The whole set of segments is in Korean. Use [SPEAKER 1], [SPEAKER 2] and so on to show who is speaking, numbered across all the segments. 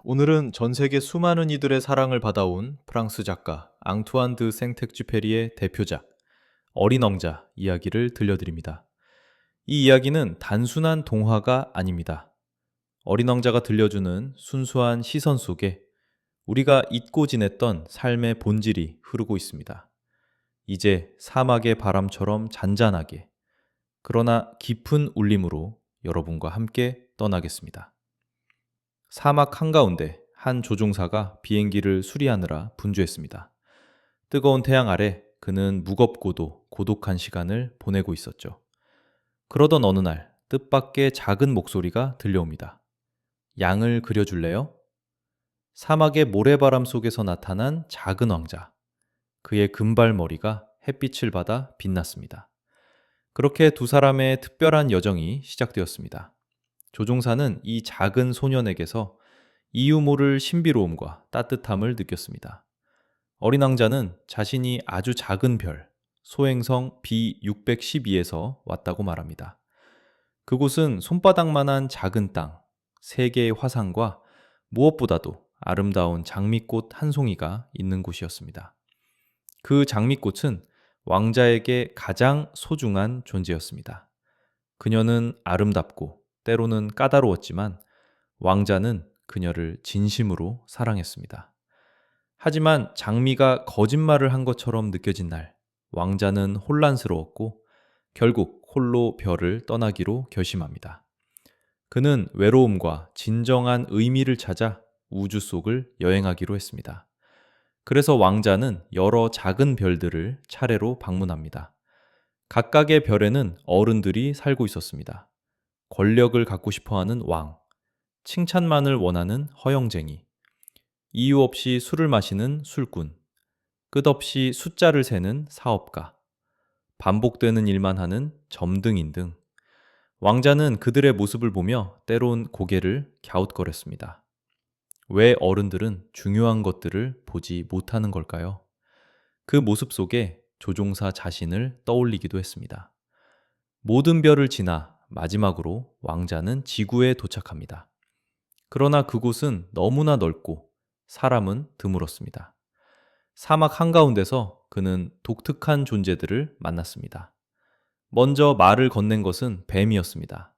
[SPEAKER 1] 오늘은 전 세계 수많은 이들의 사랑을 받아온 프랑스 작가 앙투안 드 생텍쥐페리의 대표작 어린 왕자 이야기를 들려드립니다. 이 이야기는 단순한 동화가 아닙니다. 어린 왕자가 들려주는 순수한 시선 속에 우리가 잊고 지냈던 삶의 본질이 흐르고 있습니다. 이제 사막의 바람처럼 잔잔하게, 그러나 깊은 울림으로 여러분과 함께 떠나겠습니다. 사막 한가운데 한 조종사가 비행기를 수리하느라 분주했습니다. 뜨거운 태양 아래 그는 무겁고도 고독한 시간을 보내고 있었죠. 그러던 어느 날 뜻밖의 작은 목소리가 들려옵니다. 양을 그려줄래요? 사막의 모래바람 속에서 나타난 작은 왕자. 그의 금발머리가 햇빛을 받아 빛났습니다. 그렇게 두 사람의 특별한 여정이 시작되었습니다. 조종사는 이 작은 소년에게서 이유 모를 신비로움과 따뜻함을 느꼈습니다. 어린 왕자는 자신이 아주 작은 별, 소행성 B612에서 왔다고 말합니다. 그곳은 손바닥만한 작은 땅, 세 개의 화산과 무엇보다도 아름다운 장미꽃 한 송이가 있는 곳이었습니다. 그 장미꽃은 왕자에게 가장 소중한 존재였습니다. 그녀는 아름답고 때로는 까다로웠지만 왕자는 그녀를 진심으로 사랑했습니다. 하지만 장미가 거짓말을 한 것처럼 느껴진 날, 왕자는 혼란스러웠고 결국 홀로 별을 떠나기로 결심합니다. 그는 외로움과 진정한 의미를 찾아 우주 속을 여행하기로 했습니다. 그래서 왕자는 여러 작은 별들을 차례로 방문합니다. 각각의 별에는 어른들이 살고 있었습니다. 권력을 갖고 싶어하는 왕, 칭찬만을 원하는 허영쟁이, 이유 없이 술을 마시는 술꾼, 끝없이 숫자를 세는 사업가, 반복되는 일만 하는 점등인 등 왕자는 그들의 모습을 보며 때론 고개를 갸웃거렸습니다. 왜 어른들은 중요한 것들을 보지 못하는 걸까요? 그 모습 속에 조종사 자신을 떠올리기도 했습니다. 모든 별을 지나 마지막으로 왕자는 지구에 도착합니다. 그러나 그곳은 너무나 넓고 사람은 드물었습니다. 사막 한가운데서 그는 독특한 존재들을 만났습니다. 먼저 말을 건넨 것은 뱀이었습니다.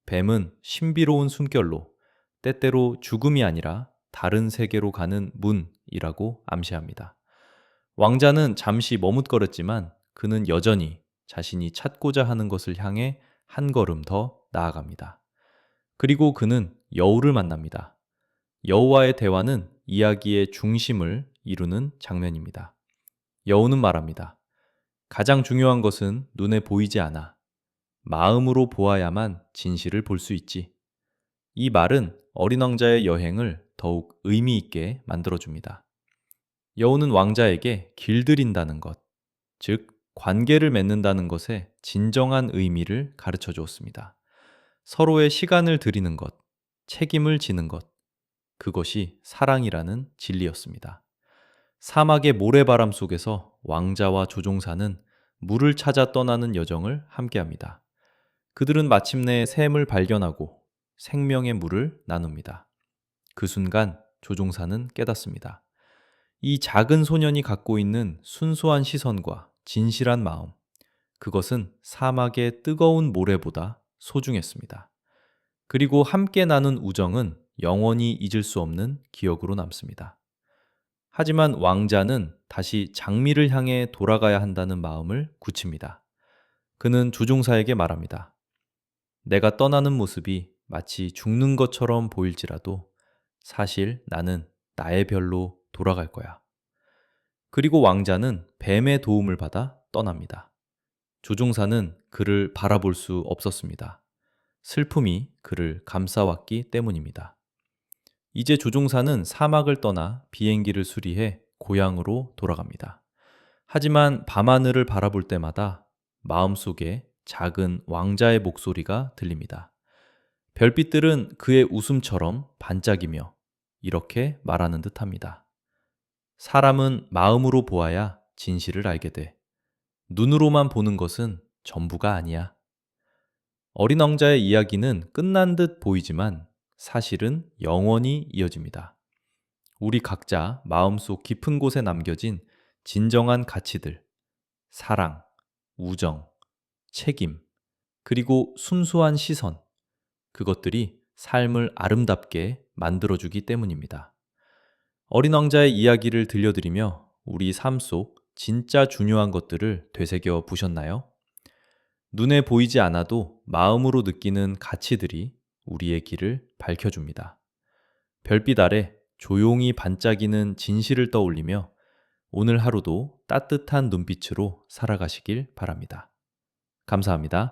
[SPEAKER 1] 뱀은 신비로운 숨결로 때때로 죽음이 아니라 다른 세계로 가는 문이라고 암시합니다. 왕자는 잠시 머뭇거렸지만 그는 여전히 자신이 찾고자 하는 것을 향해 한 걸음 더 나아갑니다. 그리고 그는 여우를 만납니다. 여우와의 대화는 이야기의 중심을 이루는 장면입니다. 여우는 말합니다. 가장 중요한 것은 눈에 보이지 않아. 마음으로 보아야만 진실을 볼 수 있지. 이 말은 어린 왕자의 여행을 더욱 의미 있게 만들어줍니다. 여우는 왕자에게 길들인다는 것, 즉 관계를 맺는다는 것의 진정한 의미를 가르쳐 주었습니다. 서로의 시간을 들이는 것, 책임을 지는 것, 그것이 사랑이라는 진리였습니다. 사막의 모래바람 속에서 왕자와 조종사는 물을 찾아 떠나는 여정을 함께합니다. 그들은 마침내 샘을 발견하고 생명의 물을 나눕니다. 그 순간 조종사는 깨닫습니다. 이 작은 소년이 갖고 있는 순수한 시선과 진실한 마음, 그것은 사막의 뜨거운 모래보다 소중했습니다. 그리고 함께 나눈 우정은 영원히 잊을 수 없는 기억으로 남습니다. 하지만 왕자는 다시 장미를 향해 돌아가야 한다는 마음을 굳힙니다. 그는 조종사에게 말합니다. 내가 떠나는 모습이 마치 죽는 것처럼 보일지라도 사실 나는 나의 별로 돌아갈 거야. 그리고 왕자는 뱀의 도움을 받아 떠납니다. 조종사는 그를 바라볼 수 없었습니다. 슬픔이 그를 감싸왔기 때문입니다. 이제 조종사는 사막을 떠나 비행기를 수리해 고향으로 돌아갑니다. 하지만 밤하늘을 바라볼 때마다 마음속에 작은 왕자의 목소리가 들립니다. 별빛들은 그의 웃음처럼 반짝이며 이렇게 말하는 듯합니다. 사람은 마음으로 보아야 진실을 알게 돼. 눈으로만 보는 것은 전부가 아니야. 어린 왕자의 이야기는 끝난 듯 보이지만 사실은 영원히 이어집니다. 우리 각자 마음속 깊은 곳에 남겨진 진정한 가치들, 사랑, 우정, 책임, 그리고 순수한 시선, 그것들이 삶을 아름답게 만들어주기 때문입니다. 어린 왕자의 이야기를 들려드리며 우리 삶 속 진짜 중요한 것들을 되새겨 보셨나요? 눈에 보이지 않아도 마음으로 느끼는 가치들이 우리의 길을 밝혀줍니다. 별빛 아래 조용히 반짝이는 진실을 떠올리며 오늘 하루도 따뜻한 눈빛으로 살아가시길 바랍니다. 감사합니다.